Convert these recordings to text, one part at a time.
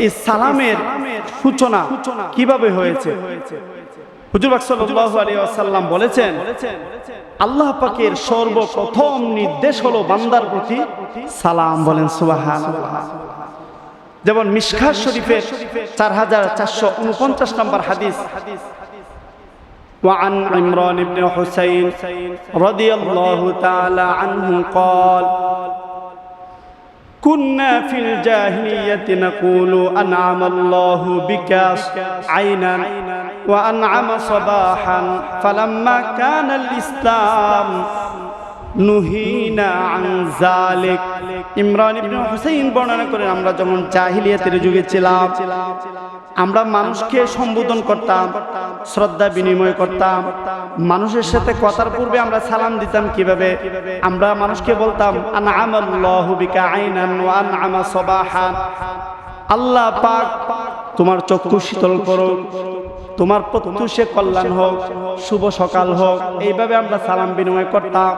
এই সালামের সূচনা কিভাবে হয়েছে? হুজুর পাক সাল্লাল্লাহু আলাইহি ওয়াসাল্লাম বলেছেন, আল্লাহ পাকের সর্বপ্রথম নির্দেশ হলো বান্দার প্রতি সালাম। বলেন সুবহানাল্লাহ। যেমন মিশকাত শরীফের 4449 নম্বর হাদিস, وعن عمران بن حسين رضي الله تعالى عنه قال كنا في الجاهلية نقول أنعم الله بك عينا وأنعم صباحا فلما كان الإسلام নুহিনা আন যালিক। ইমরান ইবনে হুসাইন বর্ণনা করেন, আমরা যখন জাহিলিয়াতের যুগে ছিলাম, আমরা মানুষকে সম্বোধন করতাম, শ্রদ্ধা বিনিময় করতাম। মানুষের সাথে কথার পূর্বে আমরা সালাম দিতাম কিভাবে? আমরা মানুষকে বলতাম আনআমাল্লাহু বিকা আইনান ওয়া আনআমা সাবাহান, আল্লাহ পাক তোমার চক্ষু শীতল করুক, তোমার প্রত্যুষে কল্যাণ হোক, শুভ সকাল হোক। এইভাবে আমরা সালাম বিনিময় করতাম।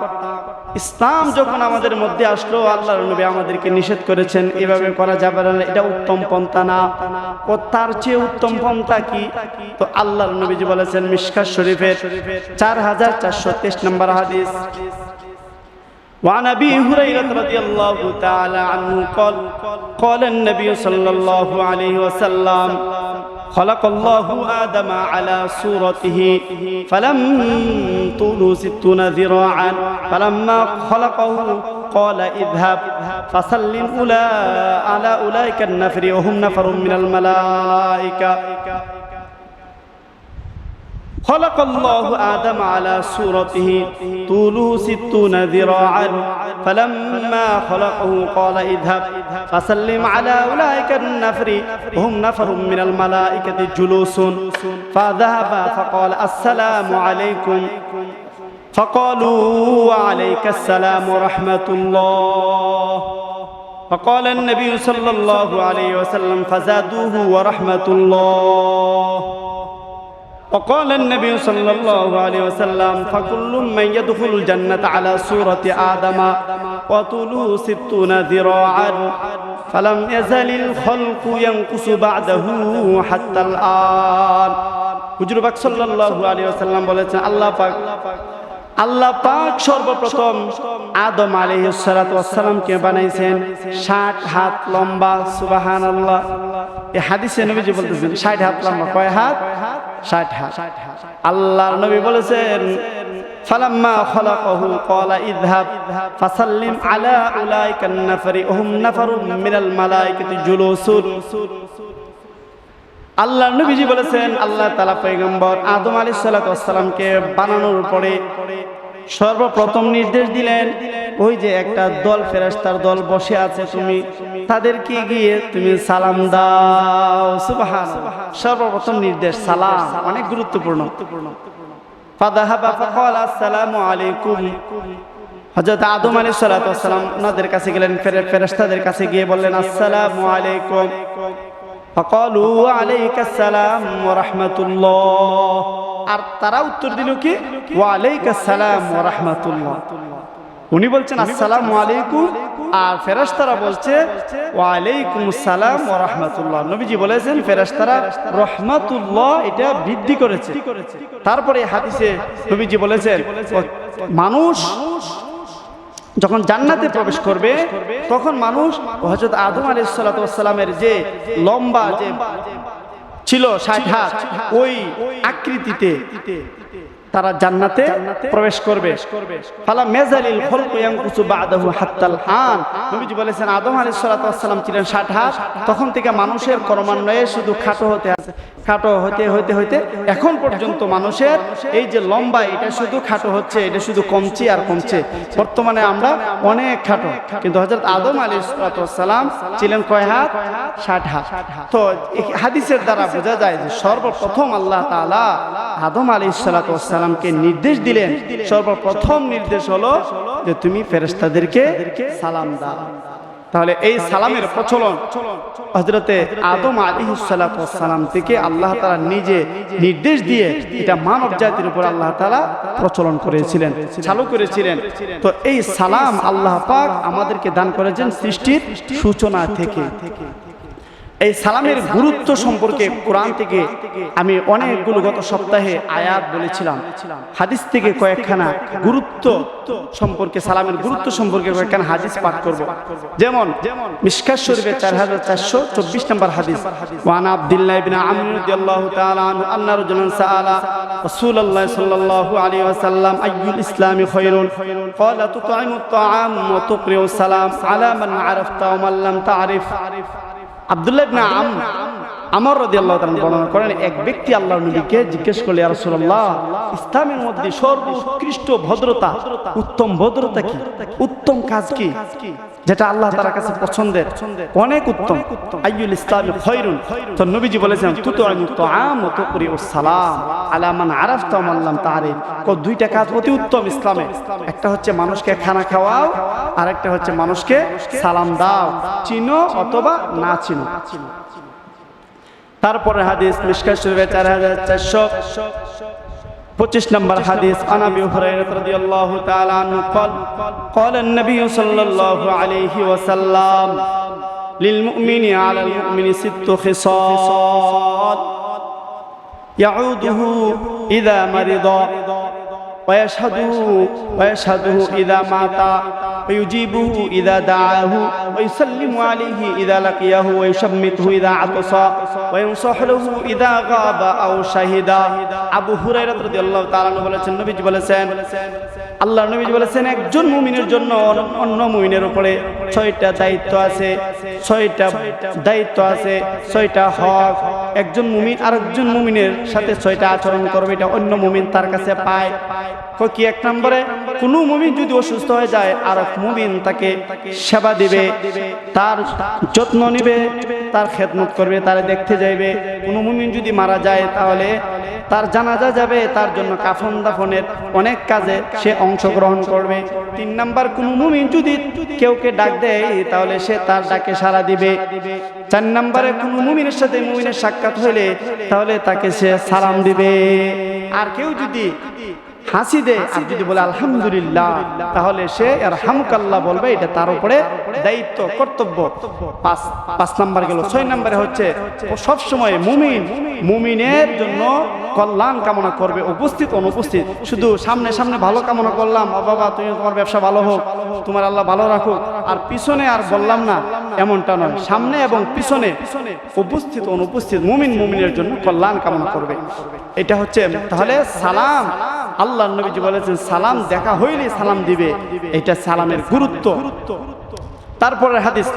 ইসলাম যখন আমাদের মধ্যে আসলো, আল্লাহর নবী আমাদেরকে নিষেধ করেছেন এভাবে করা যাবে না, এটা উত্তম পন্থা না। ও তার চেয়ে উত্তম পন্থা কি? তো আল্লাহর নবীজি বলেছেন মিশকাত শরীফের 4423 নম্বর হাদিস, وعن أبي هريرة رضي الله تعالى عنه قال قال النبي صلى الله عليه وسلم خلق الله آدم على صورته فلم طوله 60 ذراعا فلما خلقه قال اذهب فسلم على أولئك النفر وهم نفر من الملائكة. خلق الله آدم على صورته طوله 60 ذراعا فلما خلقه قال اذهب فسلم على أولئك النفر وهم نفر من الملائكة جلوس فذهب فقال السلام عليكم فقالوا وعليك السلام ورحمة الله فقال النبي صلى الله عليه وسلم فزادوه ورحمة الله. وقال النبي صلى الله عليه وسلم فكل من يدخل الجنة على صورة آدم وطوله 60 ذراعا فلم يزل الخلق ينقص بعده حتى الآن. হুজুর পাক সাল্লাল্লাহু আলাইহি ওয়াসাল্লাম বলেছেন, আল্লাহ পাক সর্বপ্রথম আদম আলাইহিস সালাতু ওয়াস সালামকে বানাইছেন 60 হাত লম্বা। সুবহানাল্লাহ। এই হাদিসে নবীজি বলতেছেন 60 হাত লম্বা। কয় হাত? 60 হাত। আল্লাহর নবী বলেছেন ফালাম্মা খলাকাহু ক্বালা ইযহাব ফাসাল্লিম আলা উলাইকান নাফরি ওহুম নাফরুম মিনাল মালাইকাতি জুলুসুন। আল্লাহর নবীজি বলেছেন, আল্লাহ তাআলা পয়গম্বর আদম আলাইহিস সালাতু ওয়াস সালামকে বানানোর পরে সর্বপ্রথম নির্দেশ দিলেন, ওই যে একটা দল ফেরেশতার দল বসে আছে, তুমি তাদেরকে গিয়ে তুমি সালাম দাও। সুবহানাল্লাহ। সর্বপ্রথম নির্দেশ সালাম, অনেক গুরুত্বপূর্ণ। ফাযাহাবা ফাকালা আসসালামু আলাইকুম। হযরত আদম আলাইহিস সালাতু ওয়াস সালাম ওনাদের কাছে গেলেন, ফেরেশতাদের কাছে গিয়ে বললেন আসসালামু আলাইকুম। ফাকালু ওয়া আলাইকাস সালাম ওয়া রাহমাতুল্লাহ। আর তারা উত্তর দিল কি? ওয়া আলাইকাস সালাম ওয়া রাহমাতুল্লাহ। উনি বলছেন আসসালামু আলাইকুম, আর ফেরেশতারা বলছে ওয়া আলাইকুমুস সালাম ওয়া রাহমাতুল্লাহ। নবীজি বলেছেন ফেরেশতারা রাহমাতুল্লাহ এটা বৃদ্ধি করেছে। তারপরে হাদিসে নবীজি বলেছেন মানুষ যখন জান্নাতে প্রবেশ করবে তখন মানুষ হযরত আদম আলাইহিস সালাতু ওয়াস সালামের যে লম্বা যে ছিল 60 হাত, ওই আকৃতিতে তারা জান্নাতে প্রবেশ করবে। ফালা মেজালিল খালকু ইয়ানকুসু বাদাহু হাত্তাল আন। নবীজি বলেছেন আদম আলাইহিস সালাতু ওয়াস সালাম ছিলেন 60 হাত, তখন থেকে মানুষের ক্রমান্বয়ে শুধু খাটো হতে এখন পর্যন্ত মানুষের এই যে লম্বা এটা শুধু খাটো হচ্ছে, এটা শুধু কমছে আর কমছে। বর্তমানে আমরা অনেক খাটো, কিন্তু হযরত আদম আলাইহিস সালাতু ওয়াস সালাম ছিলেন কয় হাত? 60 হাত। তো এই হাদিসের দ্বারা বোঝা যায় যে সর্বপ্রথম আল্লাহ তাআলা আদম আলাইহিস সালাতু ওয়াস সালামকে নির্দেশ দিলেন, সর্বপ্রথম নির্দেশ হলো যে তুমি ফেরেশতাদেরকে সালাম দাও। তাহলে এই সালামের প্রচলন হযরতে আদম আলাইহিস সালাতু ওয়াস সালাম থেকে আল্লাহ তাআলা নিজে নির্দেশ দিয়ে এটা মানব জাতির উপর আল্লাহ তাআলা প্রচলন করেছিলেন, চালু করেছিলেন। তো এই সালাম আল্লাহ পাক আমাদেরকে দান করেছেন সৃষ্টির সূচনা থেকে। এই সালামের গুরুত্ব সম্পর্কে কোরআন থেকে আমি অনেকগুলো গত সপ্তাহে আয়াত বলেছিলাম, হাদিস থেকে কয়েকখানা গুরুত্ব সম্পর্কে, সালামের গুরুত্ব সম্পর্কে কয়েকখানা হাদিস পাঠ করব। যেমন মিশকাত শরীফের 4424 নম্বর হাদিস, ওয়ান আব্দুল্লাহ ইবনে আমর রাদিয়াল্লাহু তাআলা আনহু আন্না রাজুলান সাআলা রাসূলুল্লাহ সাল্লাল্লাহু আলাইহি ওয়াসাল্লাম আইয়ুল ইসলামি খায়রুন ক্বালা তুতঈমুত তাআম ওয়া তুকরিউস সালাম আলা মান আরাফতা ওয়া মান লাম তা'রিফ। আব্দুল্লাহ ইবনে আমর রাদিয়াল্লাহু তাআলা বর্ণনা করেন, এক ব্যক্তি আল্লাহর নবীকে জিজ্ঞেস করলে, ইয়া রাসূলুল্লাহ, ইসলামের মধ্যে সর্বোৎকৃষ্ট ভদ্রতা, উত্তম ভদ্রতা কি, উত্তম কাজ কি, যেটা আল্লাহ তাআলার কাছে পছন্দের, অনেক উত্তম। আইয়ুল ইসলামি খায়রুন, তো নবীজি বলেছেন তুতঈমুত তাআম ওয়া তুকরিউস সালাম আলা মান আরাফতা ওয়া মান লাম তা'রিফ। দুইটা কাজ অতি উত্তম ইসলামে, একটা হচ্ছে মানুষকে খানা খাওয়াও, আর একটা হচ্ছে মানুষকে সালাম দাও, চিনো অথবা না চিনো। তারপরে হাদিস মিশকাত শরীফের 4425 নম্বর হাদিস, আন আবি হুরায়রা রাদিয়াল্লাহু তাআলা আনহু ক্বালা an-nabiy সাল্লাল্লাহু আলাইহি ওয়াসাল্লাম লিল মুমিনি আলাল মুমিনি সিত্তু খিসাল ইয়াউদুহু ইযা মারিদা ويشهده إذا مات ويجيبه إذا دعاه ويسلم عليه إذا لقيه ويشمته إذا عطس وينصح له إذا غاب أو شهد। আবু হুরায়রা রাদিয়াল্লাহু তাআলা বলেছেন, নবীজি বলেছেন, আল্লাহর নবী বলেছেন, একজন মুমিনের জন্য অন্য মুমিনের উপরে 6টা দায়িত্ব আছে, 6টা দায়িত্ব আছে, 6টা হক। একজন মুমিন আরেকজন মুমিনের সাথে 6টা আচরণ করবে, এটা অন্য মুমিন তার কাছে পায়। কি? এক নম্বরে, কোনো মুমিন যদি অসুস্থ হয়ে যায়, আর এক মুমিন তাকে সেবা দিবে, তার যত্ন নিবে, তার খেদমত করবে, তার দেখতে যাইবে। কোনো মুমিন যদি মারা যায়, তাহলে তার জানাজা যাবে, তার জন্য কাফন দাফনের অনেক কাজে সে অংশগ্রহণ করবে। 3 নাম্বার, কোনো মুমিন যদি কেউকে ডাক দেয়, তাহলে সে তার ডাকে সাড়া দিবে। 4 নাম্বারে, কোনো মুমিনের সাথে মুমিনের সাক্ষাৎ হইলে তাহলে তাকে সে সালাম দিবে। আর কেউ যদি হাসি দেয় আর যদি বলে আলহামদুলিল্লাহ, তাহলে সে ইয়ারহামুকাল্লাহ বলবে, এটা তার উপরে দায়িত্ব, কর্তব্য। 5 নাম্বার গেল। 6 নাম্বারে হচ্ছে সব সময় মুমিনের জন্য কল্যাণ কামনা করবে, উপস্থিত অনুপস্থিত। শুধু সামনে সামনে ভালো কামনা করলাম, ও বাবা তুমি তোমার ব্যবসা ভালো হোক, তোমার আল্লাহ ভালো রাখুক, আর পিছনে আর বললাম না, এমনটা নয়। সামনে এবং পিছনে, উপস্থিত অনুপস্থিত, মুমিনের জন্য কল্যাণ কামনা করবে। এটা হচ্ছে তাহলে সালাম। আল্লাহর নবীজি বলেছেন, সালাম দেখা হইলে সালাম দিবে, এটা সালামের গুরুত্ব। তারপরে হাদিস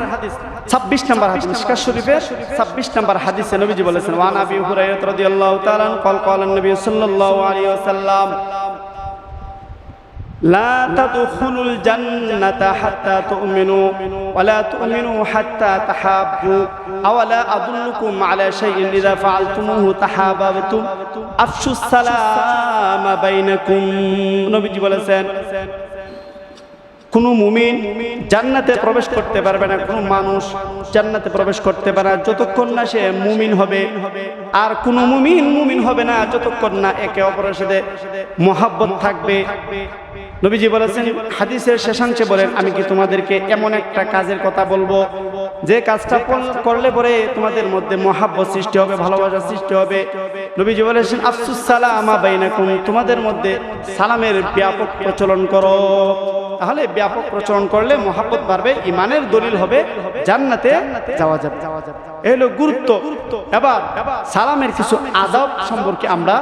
26 নম্বর হাদিস, মিশকাত শরীফের 26 নম্বর হাদিসে নবীজি বলেছেন, ওয়ান আবি হুরায়রা রাদিয়াল্লাহু তাআলা আনহু ক্বালা নবী সাল্লাল্লাহু আলাইহি ওয়াসাল্লাম লা তাদখুলুল জান্নাতা হাত্তা তুমিনু ওয়া লা তুমিনু হাত্তা তাহাব্বু আওয়ালা আদুল্লুকুম আলা শাইইন ইযা ফাআলতুমুহু তাহাবাবতুম আফশুস সালামা বাইনাকুম। নবীজি বলেছেন, কোনো মুমিন জান্নাতে প্রবেশ করতে পারবে না, কোনো মানুষ জান্নাতে প্রবেশ করতে পারে না যতক্ষণ না সে মুমিন হবে। আর কোনো মুমিন হবে না যতক্ষণ না একে অপরের সাথে মহব্বত থাকবে। নবীজি বলেছেন, হাদিসের শেষাংশে বলেন, আমি কি তোমাদেরকে এমন একটা কাজের কথা বলবো যে কাজটা করলে পরে তোমাদের মধ্যে মহব্বত সৃষ্টি হবে, ভালোবাসা সৃষ্টি হবে। নবীজি বলেছেন, আফসুস সালামা বাইনাকুম, তোমাদের মধ্যে সালামের ব্যাপক প্রচলন করো। তাহলে ব্যাপক প্রচলন করলে মহব্বত বাড়বে, ইমানের দলিল হবে, জান্নাতে যাওয়া যাবে। এই হলো গুরুত্ব। এবার সালামের কিছু আদব সম্পর্কে আমরা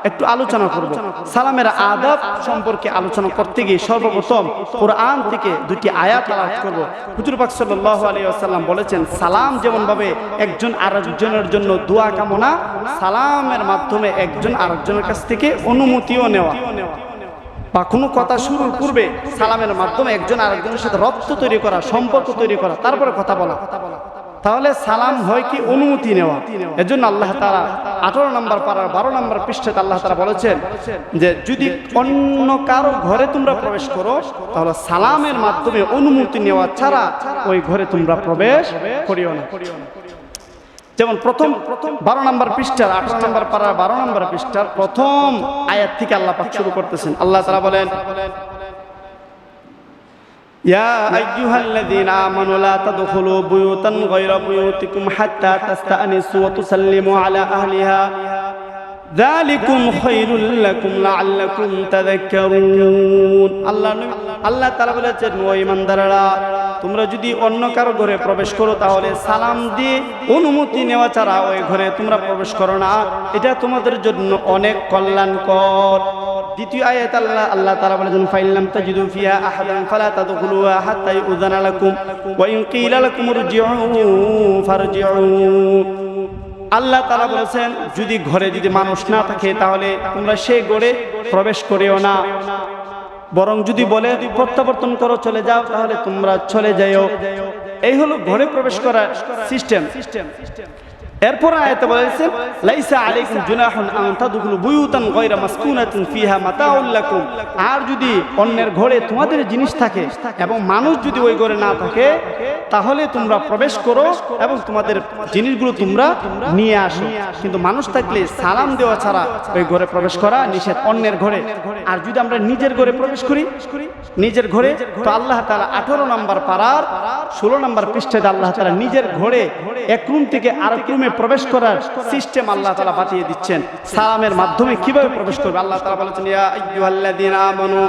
একটু আলোচনা করব। সালামের আদব সম্পর্কে আলোচনা করতে গিয়ে সর্বপ্রথম কোরআন থেকে 2টি আয়াত তেলাওয়াত করব। হুজুর পাক সাল্লাল্লাহু আলাইহি ওয়াসাল্লাম বলেছেন, সালাম যেমন ভাবে একজন আরেকজনের জন্য দোয়া কামনা, সালামের মাধ্যমে একজন আরেকজনের কাছ থেকে অনুমতিও নেওয়া, বা কোনো কথা শুরুর পূর্বে সালামের মাধ্যমে একজন আরেকজনের সাথে রপ্ত তৈরি করা, সম্পর্ক তৈরি করা, তারপরে কথা বলা। তাহলে সালাম হয় কি অনুমতি নেওয়া। এজন্য আল্লাহ তাআলা 18 নম্বর পারার 12 নম্বর পৃষ্ঠাতে আল্লাহ তাআলা বলেছেন যে যদি অন্য কারো ঘরে তোমরা প্রবেশ করো, তাহলে সালামের মাধ্যমে অনুমতি নেওয়া ছাড়া ওই ঘরে তোমরা প্রবেশ করিও না। যেমন প্রথম 12 নম্বর পৃষ্ঠার 18 নম্বর পারার 12 নম্বর পৃষ্ঠার প্রথম আয়াত থেকে আল্লাহ পাক শুরু করতেছেন। আল্লাহ তাআলা বলেন, ইয়া আইয়ুহাল্লাযীনা আমানু লা তাদখুলু বুয়ুতান গায়রা বুয়ুতিকুম হাত্তা তাস্তানিসু ওয়া তুসাল্লিমু আলা আহলিহা যালিকুম খায়রুল লাকুম লাআল্লাকুম তাযাক্কারুন। আল্লাহ তাআলা বলেছেন, ও ঈমানদাররা, তোমরা যদি অন্য কারো ঘরে প্রবেশ করো তাহলে সালাম দিয়ে অনুমতি নেওয়া ছাড়া ওই ঘরে তোমরা প্রবেশ করো না, এটা তোমাদের জন্য অনেক কল্যাণকর। দ্বিতীয় আয়াত আল্লাহ তাআলা বলেছেন, ফাইল্লাম তাজিদু ফিহা আহাদান ফালা তাদখুলুহা হাত্তা ইউযানা লাকুম ওয়া ইন কিলা লাকুম ইরজিউ ফারজিউ। আল্লাহ তাআলা বলেছেন, যদি ঘরে যদি মানুষ না থাকে তাহলে তোমরা সেই ঘরে প্রবেশ করিও না, বরং যদি বলে প্রত্যাবর্তন করো, চলে যাও, তাহলে তোমরা চলে যাও। এই হলো ঘরে প্রবেশ করার সিস্টেম। এরপর আয়াতে বলেছেন, লাইসা আলাইকুম জুনাহুন আন তাদখুলু বুয়ুতান গায়রা মাসকুনাতিন ফিহা মাতাউল লাকুম। আর যদি অন্যের ঘরে তোমাদের জিনিস থাকে এবং মানুষ যদি ওই ঘরে না থাকে তাহলে তোমরা প্রবেশ করো এবং তোমাদের জিনিসগুলো তোমরা নিয়ে আসো, কিন্তু মানুষ থাকলে সালাম দেওয়া ছাড়া ওই ঘরে প্রবেশ করা নিষেধ, অন্যের ঘরে। আর যদি আমরা নিজের ঘরে প্রবেশ করি, নিজের ঘরে, তো আল্লাহ তাআলা 18 নম্বর পারার 16 নম্বর পৃষ্ঠায় আল্লাহ তাআলা নিজের ঘরে এক রুম থেকে আরেক রুমে প্রবেশ করার সিস্টেম আল্লাহ তাআলা বাতিয়ে দিচ্ছেন। সালামের মাধ্যমে কিভাবে প্রবেশ করবে আল্লাহ তাআলা বলেছেন, ইয়া আইয়ুহাল্লাযীনা আমানু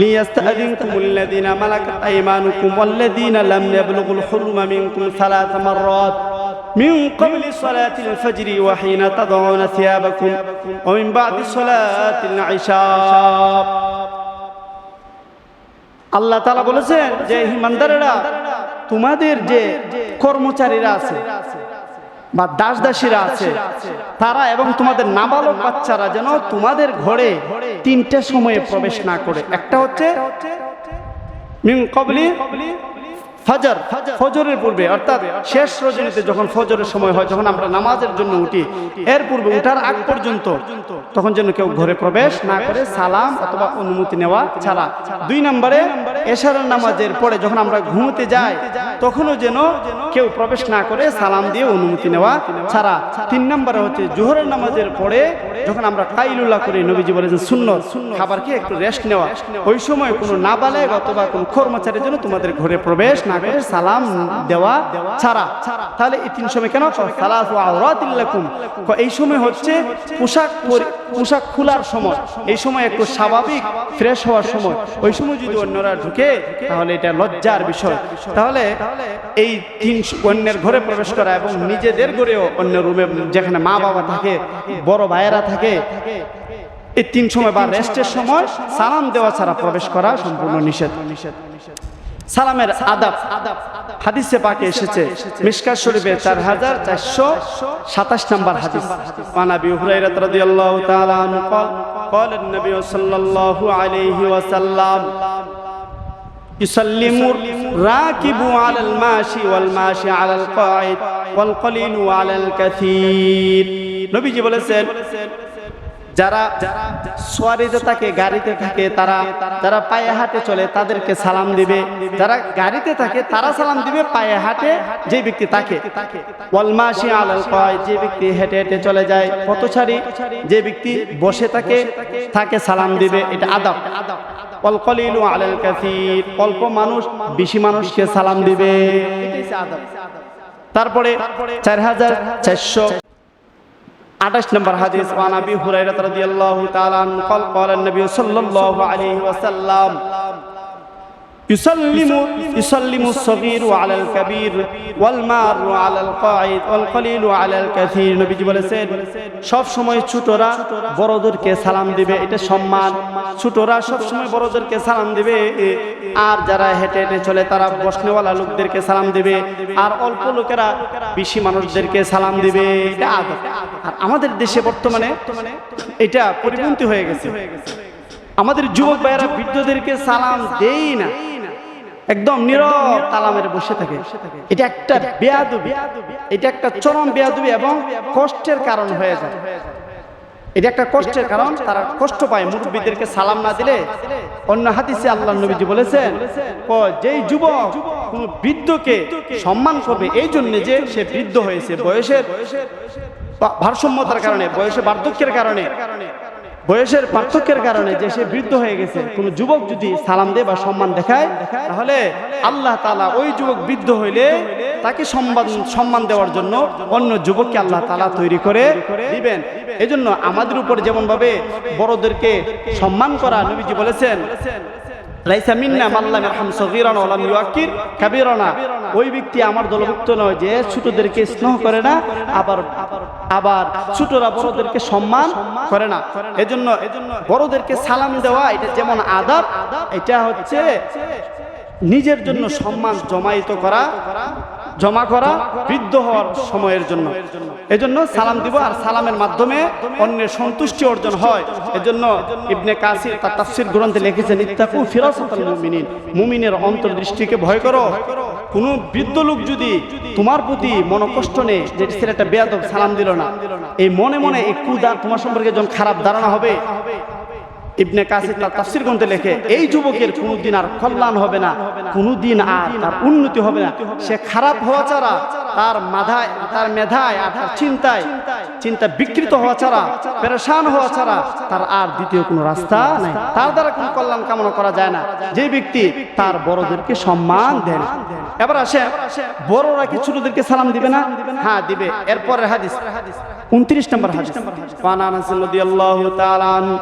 লিয়াস্তাযিনকুমুল্লাযীনা মালাকাত আইমানুকুম ওয়াল্লাযীনা লাম ইয়াবলুগুল হুলুমা মিনকুম সালাসা মাররাত মিন ক্বাবলি সালাতিল ফাজরি ওয়া হিনা তাদউনা সিয়াবাকুম ওয়া মিন বা'দি সালাতিল ইশা। আল্লাহ তাআলা বলেছেন যে ঈমানদারেরা, তোমাদের যে কর্মচারীরা আছে বা দাস দাসীরা আছে তারা এবং তোমাদের নাবালক বাচ্চারা যেন তোমাদের ঘরে 3টে সময়ে প্রবেশ না করে। একটা হচ্ছে মিন ক্বাবলি ফজর, ফজরের পূর্বে, অর্থাৎ শেষ রজনীতে যখন ফজরের সময় হয়, যখন আমরা নামাজের জন্য উঠি, এর পূর্বে উঠার আগ পর্যন্ত তখন যেন কেউ ঘরে প্রবেশ না করে সালাম অথবা অনুমতি নেওয়া ছাড়া। 2 নম্বরে এশারের নামাজের পরে যখন আমরা ঘুমোতে যাই তখনও যেন কেউ প্রবেশ না করে সালাম দিয়ে অনুমতি নেওয়া ছাড়া। 3 নম্বরে হচ্ছে জোহরের নামাজের পরে যখন আমরা কাইলুল্লাহ করি, নবীজি বলেছেন সুন্নত, খাবার খেয়ে একটু রেস্ট নেওয়া, ওই সময় কোনো নাবালেগ অথবা কোনো কর্মচারীর জন্য তোমাদের ঘরে প্রবেশ না করে সালাম দেওয়া ছাড়া। তাহলে এই 3 সময় কেন? সালাতু আওরাতিল লাকুম, এই সময় হচ্ছে পোশাক খোলার সময়, এই সময় একটু স্বাভাবিক ফ্রেশ হওয়ার সময়। ওই সময় যদি অন্যরা ঢুকে তাহলে এটা লজ্জার বিষয়। তাহলে এই 3 অন্যের ঘরে প্রবেশ করা এবং নিজেদের ঘরেও অন্য রুমে যেখানে মা বাবা থাকে, বড় ভাইয়েরা থাকে, এই 3 সময় বা রেস্টের সময় সালাম দেওয়া ছাড়া প্রবেশ করা সম্পূর্ণ নিষেধ। সালামের আদাব হাদিসে পাকে এসেছে, মিশকাত শরীফে 4427 নম্বর হাদিস। আন আবি হুরায়রা রাদিয়াল্লাহু তাআলা আনহু قال النبي صلى الله عليه وسلم يسلم الراكب على الماشي والماشي على القاعد والقليل على الكثير। নবীজি বলেছেন, যারা সোয়ারিতে থাকে, গাড়িতে থাকে, যারা পায়ে হাঁটে চলে তাদেরকে সালাম দিবে, যারা গাড়িতে থাকে তারা সালাম দিবে, পায়ে হাঁটে যে ব্যক্তি তাকে। ওয়াল মাশি আলাল কায়দ, যে ব্যক্তি হেঁটে হেঁটে চলে যায়, পথচারী যে ব্যক্তি বসে থাকে তাকে সালাম দিবে, এটা আদব। ওয়াল কলিলু আলাল কাসীর, অল্প মানুষ বেশি মানুষকে সালাম দিবে, এটাই আদব। তারপরে 4428 নম্বর হাদিস। ওয়ান আবি হুরায়রা রাদিয়াল্লাহু তাআলা আনহু قال قال النبي صلى الله عليه وسلم يسلم الصغير على الكبير والمار على القاعد والقليل على الكثير। নবীজি বলেছেন, সব সময় ছোটরা বড়দেরকে সালাম দিবে, এটা সম্মান। ছোটরা সব সময় বড়দেরকে সালাম দিবে, আর যারা হেঁটে হেঁটে চলে তারা বসনেওয়ালা লোকদেরকে সালাম দিবে, আর অল্প লোকেরা বেশি মানুষদেরকে সালাম দিবে, এটা আদব। আর আমাদের দেশে বর্তমানে এটা পরিপন্থী হয়ে গেছে। আমাদের যুবক ভাইয়েরা বৃদ্ধদেরকে সালাম দেই না, একদম নীরব তালামের বসে থাকে। এটা একটা বেয়াদবি, এটা একটা চরম বেয়াদবি এবং কষ্টের কারণ হয়ে যায়। এটা একটা কষ্টের কারণ, তারা কষ্ট পায় মুরব্বীদেরকে সালাম না দিলে। অন্য হাদিসে আল্লাহর নবীজি বলেছেন, যেই যুবক কোন বৃদ্ধকে সম্মান করবে এই জন্য যে সে বৃদ্ধ হয়েছে, বয়সের ভারসাম্যতার কারণে, বয়সে বার্ধক্যের কারণে, বয়সের পার্থক্যের কারণে যে সে বৃদ্ধ হয়ে গেছে, কোন যুবক যদি সালাম দেয় বা সম্মান দেখায়, তাহলে আল্লাহ তাআলা ওই যুবক বৃদ্ধ হইলে তাকে সম্মান দেওয়ার জন্য অন্য যুবককে আল্লাহ তাআলা তৈরি করে দিবেন। এজন্য আমাদের উপর যেমন ভাবে বড়দেরকে সম্মান করা, নবীজি বলেছেন লাইসা মিন্না মান লাম ইয়ারহাম সগীরানা ওয়া লাম ইউআক্কির কাবীরানা, ওই ব্যক্তি আমার দলভুক্ত নয় যে ছোটদেরকে স্নেহ করে না, আবার ছোটরা বড়দেরকে সম্মান করে না। এজন্য বড়দেরকে সালাম দেওয়া এটা যেমন আদব, এটা হচ্ছে নিজের জন্য সম্মান জমা করা বৃদ্ধ হওয়ার সময়ের জন্য। এজন্য সালাম দিব, আর সালামের মাধ্যমে অন্যের সন্তুষ্টি অর্জন হয়। এজন্য ইবনে কাসির তার তাফসীর গ্রন্থে লিখেছেন ইত্তাকু ফিরাসাতাল মুমিনিন, মুমিনের অন্তর্দৃষ্টিকে ভয় করো। কোন বৃদ্ধ লোক যদি তোমার প্রতি মনোকষ্ট নেই যে ছেলেটা বেয়াদব সালাম দিল না, এই মনে মনে এই কুদা তোমার সম্পর্কে যখন খারাপ ধারণা হবে, ইবনে কাসির তার তাফসীর গ্রন্থে লেখে এই যুবকের কোনোদিন আর কল্যাণ হবে না, কোনোদিন আর তার উন্নতি হবে না। সে খারাপ হওয়া ছাড়া, তার মেধায় আর তার চিন্তা বিকৃত হওয়া ছাড়া, পেরেশান হওয়া ছাড়া তার আর দ্বিতীয় কোনো রাস্তা নাই। তার দ্বারা কোনো কল্যাণ কামনা করা যায় না যে ব্যক্তি তার বড়দেরকে সম্মান দেয় না। এবার আসে বড়রা কি ছোটদেরকে সালাম দিবে না? হ্যাঁ দিবে। এরপরের হাদিস 29 নম্বর হাদিস, ওয়ান আনাস রাদিয়াল্লাহু তাআলা আনহু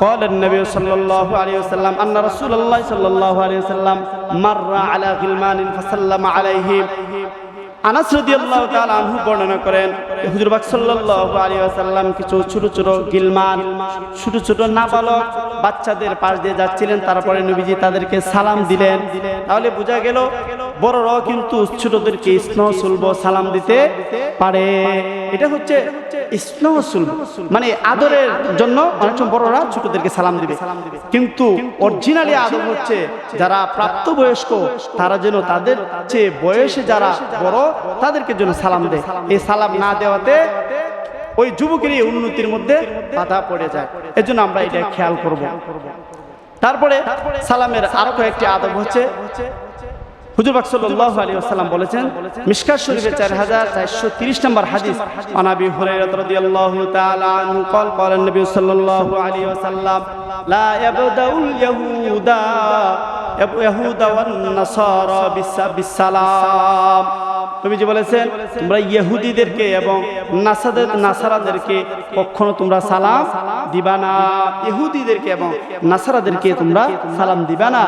قال النبي صلى الله عليه وسلم أن رسول الله صلى الله عليه وسلم مر على غلمان فسلم عليهم। আনাস রাদিয়াল্লাহু তাআলা আনহু বর্ণনা করেন হুজুর পাক সাল্লাল্লাহু আলাইহি ওয়াসাল্লাম কিছু ছোট ছোট গিলমান, ছোট ছোট নাবালক বাচ্চাদের পাশ দিয়ে যাচ্ছিলেন, তারপরে নবীজি তাদেরকে সালাম দিলেন। তাহলে বোঝা গেল বড়রাও কিন্তু ছোটদেরকে স্নেহ সুলভ সালাম দিতে পারে। এটা হচ্ছে স্নেহ সুলভ, মানে আদরের জন্য অনেক সময় বড়রা ছোটদেরকে সালাম দিবে, কিন্তু অরিজিনালি আদর হচ্ছে যারা প্রাপ্তবয়স্ক তারা যেন তাদের চেয়ে বয়সে যারা বড় তাদেরকে জন্য সালাম দেয়। এই সালাম না দেওয়াতে ওই যুবকের এই উন্নতির মধ্যে বাধা পড়ে যায়। এজন্য আমরা এটা খেয়াল করব। তারপরে সালামের আরো কয়েকটি আদব হচ্ছে, হুজুর পাক সাল্লাল্লাহু আলাইহি ওয়াসাল্লাম বলেছেন মিশকাত শরীফে 4430 নম্বর হাদিস, আন আবি হুরায়রা রাদিয়াল্লাহু তাআলা আনহু قال قال النبي صلى الله عليه وسلم لا يبدأ اليهود والنصارى بالسلام। নবীজি বলেছেন তোমরা ইহুদিদেরকে এবং নাসারাদেরকে কখনো তোমরা সালাম দিবা না, ইহুদিদেরকে এবং নাসারাদেরকে তোমরা সালাম দিবা না।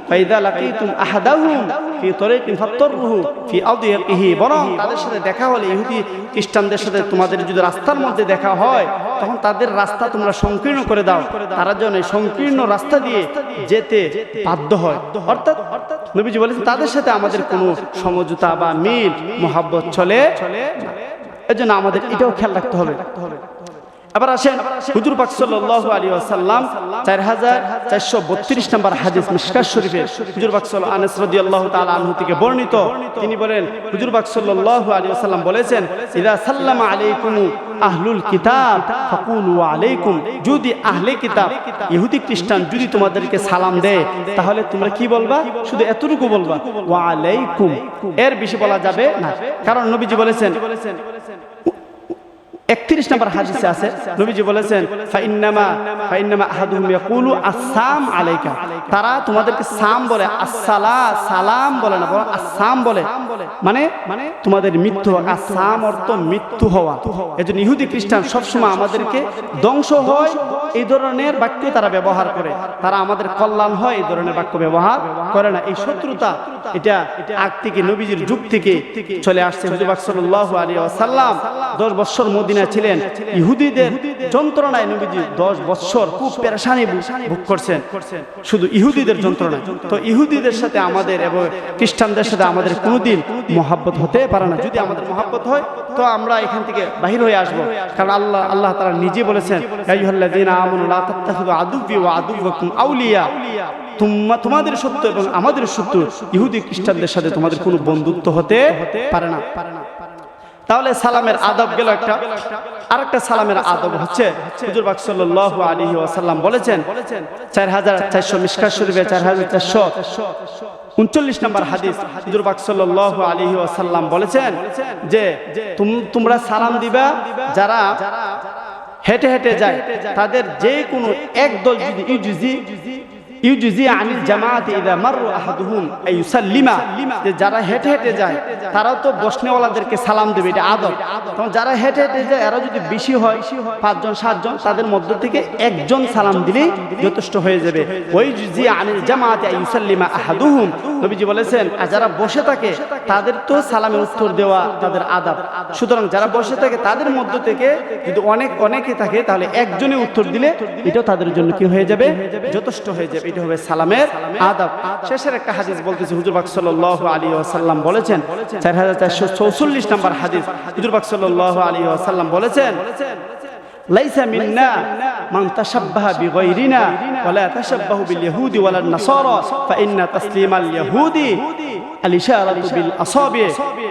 ফাইদা লাকিতুম আহাদাহুম ফি তরিকিন ফাতরুহু ফি আদিয়িহি, বরং তাদের সাথে দেখা হলে ইহুদি খ্রিস্টানদের সাথে তোমাদের যদি রাস্তার মধ্যে দেখা হয় তখন তাদের রাস্তা তোমরা সংকীর্ণ করে দাও, তারা যেন এই সংকীর্ণ রাস্তা দিয়ে যেতে বাধ্য হয়। অর্থাৎ নবীজি বলেছেন তাদের সাথে আমাদের কোনো সমঝোতা বা মিল মোহাব্বত চলে, এজন্য আমাদের এটাও খেয়াল রাখতে হবে। আবার আসেন হুজুর পাক সাল্লাল্লাহু আলাইহি ওয়াসাল্লাম 4432 নম্বর হাদিস মিশকাত শরীফে হুজুর পাক সাল্লাল্লাহু আনাস রাদিয়াল্লাহু তাআলা আনহু থেকে বর্ণিত, তিনি বলেন হুজুর পাক সাল্লাল্লাহু আলাইহি ওয়াসাল্লাম বলেছেন ইযা সাল্লামা আলাইকুম আহলুল কিতাব ফাকুলু আলাইকুম, যদি আহলে কিতাব ইহুদি খ্রিস্টান যদি তোমাদেরকে সালাম দেয় তাহলে তোমরা কি বলবা? শুধু এতটুকু বলবা ওয়া আলাইকুম, এর বেশি বলা যাবে না। কারণ নবীজি বলেছেন 31 নম্বর হাদিসে আছে, নবীজি বলেছেন ফাইন্নামা আহাদুহুম ইয়াকুলু আসসালাম আলাইকা, তারা তোমাদেরকে সাম বলে, সালাম বলে না, বরং আসসালাম বলে, মানে তোমাদের মৃত্যু। আসসালাম অর্থ মৃত্যু হওয়া। এজন্য ইহুদি খ্রিস্টান সবসময় আমাদেরকে ধ্বংস হয় এই ধরনের বাক্য তারা ব্যবহার করে, তারা আমাদের কল্যাণ হয় এই ধরনের বাক্য ব্যবহার করে না। এই শত্রুতা এটা আগ থেকে নবীজির যুগ থেকে চলে আসছে। হুজুর পাক সাল্লাল্লাহু আলাইহি ওয়াসাল্লাম 10 বছর মদিনা ছিলেন, ইহুদিদের যন্ত্রণায় নবীজি 10 বছর খুব পেরেশানি ভোগ করছেন, শুধু ইহুদিদের যন্ত্রণায়। তো ইহুদিদের সাথে আমাদের এবং খ্রিস্টানদের সাথে আমাদের কোনোদিন মহব্বত হতে পারে না। যদি আমাদের মহব্বত হয় তো আমরা এখান থেকে বাহির হয়ে আসব, কারণ আল্লাহ তাআলা নিজে বলেছেন ইয়া আইয়ুহাল্লাযীনা আমানু লা তাত্তাখিযু আদুওয়ি ওয়া আদুওয়াকুম আউলিয়া, তোমাদের শত্রু এবং আমাদের শত্রু ইহুদি খ্রিস্টানদের সাথে তোমাদের কোনো বন্ধুত্ব হতে পারে না। তাহলে সালামের আদব গেল একটা। আরেকটা সালামের আদব হচ্ছে হুজুর পাক সাল্লাল্লাহু আলাইহি ওয়াসাল্লাম বলেছেন 4400 মিশকাত শরীফে 4439 নম্বর হাদিস, হুজুর পাক সাল্লাল্লাহু আলাইহি ওয়াসাল্লাম বলেছেন যে তোমরা সালাম দিবা যারা হেঁটে হেঁটে যায়, তাদের যে কোনো একদল যদি ইউজুজি আনিল জামাআতি ইযা মাররু আহাদুহুম আইয়ুসাল্লিমা, যে যারা হেঁটে হেঁটে যায় তারাও তো বসনেওয়ালাদেরকে সালাম দেবে, এটা আদব। তখন যারা হেঁটে হেঁটে যায় এরা যদি বেশি হয় 5 জন 7 জন, তাদের মধ্য থেকে একজন সালাম দিলেই যথেষ্ট হয়ে যাবে। ওয়াইজুজি আনিল জামাআতি আইয়ুসাল্লিমা আহাদুহুম, নবীজি বলেছেন আর যারা বসে থাকে তাদের তো সালামের উত্তর দেওয়া তাদের আদব। সুতরাং যারা বসে থাকে তাদের মধ্য থেকে যদি অনেকে থাকে তাহলে একজনে উত্তর দিলে এটাও তাদের জন্য কি হয়ে যাবে, যথেষ্ট হয়ে যাবে। এটা হবে সালামের আদব। শেষের একটা হাদিস বলতেছি, হুজুর পাক সাল্লাল্লাহু আলাইহি ওয়াসাল্লাম বলেছেন, 4444 নম্বর হাদিস, হুজুর পাক সাল্লাল্লাহু আলাইহি ওয়াসাল্লাম বলেছেন, লাইসা মিন্না মান তাশাব্বাহা বিগাইরিনা ওয়ালা তাশাব্বাহু বিল ইহুদি ওয়ালা নাসারা ফাইন্না তাসলিমাল ইহুদি আল ইশারাতু বিল আসাবি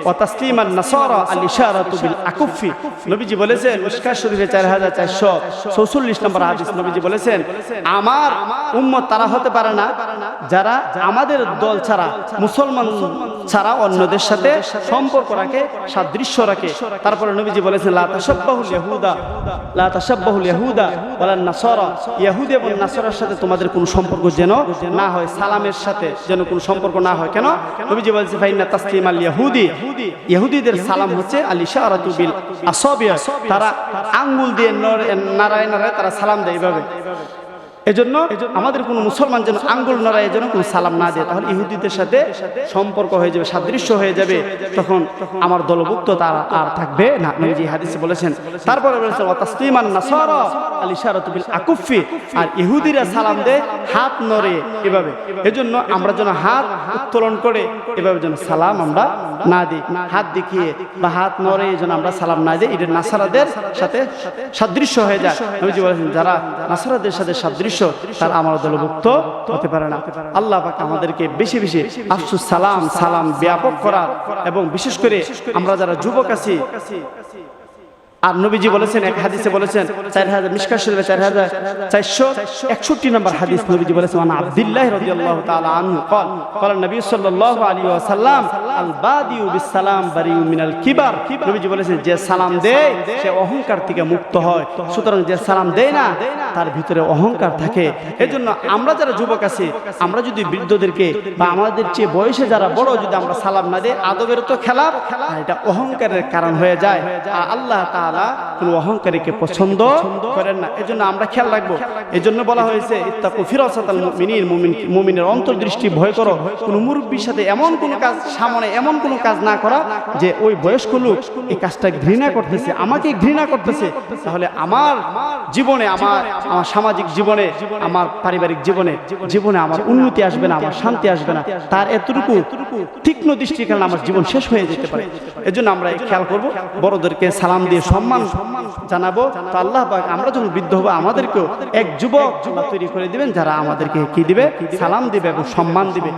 ওয়া তাসলিমান নাসারা আল ইশারাতু বিল আকুফি। নবীজি বলেছেন মিশকাত শরীফে 4444 নম্বর হাদিস, নবীজি বলেছেন আমার উম্মত তারা হতে পারে না যারা আমাদের দল ছাড়া, মুসলমান ছাড়া অন্যদের সাথে সম্পর্ক রাখে, সাদৃশ্য রাখে। তারপরে নবীজি বলেছেন লা তাশাব্বাহুল ইহুদা ওয়ালা নাসারা, ইহুদি এবং নাসারার সাথে তোমাদের কোনো সম্পর্ক যেন না হয়, সালামের সাথে যেন কোনো সম্পর্ক না হয়। কেন? নবীজি বলেছেন ফাইন্না তাসলিমাল ইহুদি, ইহুদিদের সালাম হচ্ছে আল ইশারাতু বিল আসাবি, তারা আঙ্গুল দিয়ে নাড়ায় নাড়ায় তারা সালাম দেয় এইভাবে। এজন্য আমাদের কোনো মুসলমান যেন আঙ্গুল নড়ায় যেন কোনো সালাম না দেয়, তাহলে ইহুদিদের সাথে সম্পর্ক হয়ে যাবে, সাদৃশ্য হয়ে যাবে, তখন আমার দলভুক্ত তারা আর থাকবে না। নবীজি হাদিসে বলেছেন। তারপরে বলেছেন ওয়া তাসলিমান নাসারা আল ইশারাতু বিল আকুফি, আর ইহুদিরা সালাম দেয় হাত নড়ে এভাবে। এজন্য আমরা যেন হাত উত্তোলন করে এভাবে যেন সালাম আমরা না দিই, হাত দেখিয়ে বা হাত নড়ে যেন আমরা সালাম না দিই, এটা নাসারাদের সাথে সাদৃশ্য হয়ে যায়। নবীজি বলেছেন যারা নাসারাদের সাথে সাদৃশ্য তারা আমার দলভুক্ত হতে পারে না। আল্লাহ পাক আমাদেরকে বেশি বেশি আফসুস সালাম ব্যাপক করার, এবং বিশেষ করে আমরা যারা যুবক আছি। আর নবীজি বলেছেন এক হাদিসে বলেছেন, মিশকাত শরীফে 4461 নম্বর হাদিস, নবীজি বলেছেন আন আব্দুল্লাহ রাদিয়াল্লাহু তাআলা আনহু قال নবী সাল্লাল্লাহু আলাইহি ওয়াসাল্লাম আল বাদিউ বিস সালাম বারিউ মিনাল কিবার, নবীজি বলেছেন যে সালাম দেয় সে অহংকার থেকে মুক্ত হয়। সুতরাং যে সালাম দেয় না তার ভিতরে অহংকার থাকে। এজন্য আমরা যারা যুবক আছি, আমরা যদি বৃদ্ধদেরকে বা আমাদের চেয়ে বয়সে যারা বড় যদি আমরা সালাম না দেই, আদবের তো খেলাফ, এটা অহংকারের কারণ হয়ে যায়। আর আল্লাহ তাআলা কোন অহংকারীকে পছন্দ করেন না। এজন্য আমরা খেয়াল রাখবো। এজন্য বলা হয়েছে ইত্তাকু ফিরাসাতাল মুমিনিন, মুমিনের অন্তর্দৃষ্টি ভয় করো। কোন মুরব্বির সাথে এমন কোন কাজ, সামনে এমন কোন কাজ না করা যে ওই বয়স্ক লোক এই কাজটা ঘৃণা করতেছে, আমাকে ঘৃণা করতেছে, তাহলে আমার জীবনে, আমার সামাজিক জীবনে, আমার পারিবারিক জীবনে আমার উন্নতি আসবে না, আমার শান্তি আসবে না। তার এতটুকু তীক্ষ্ণ দৃষ্টির কারণে আমার জীবন শেষ হয়ে যেতে পারে। এজন্য আমরা খেয়াল করব, বড়দেরকে সালাম দিয়ে সম্মান জানাবো। তো আল্লাহ পাক আমরা যখন বৃদ্ধ হবো আমাদেরকেও এক যুবক তৈরি করে দিবেন যারা আমাদেরকে কি দিবে, সালাম দিবে এবং সম্মান দিবে।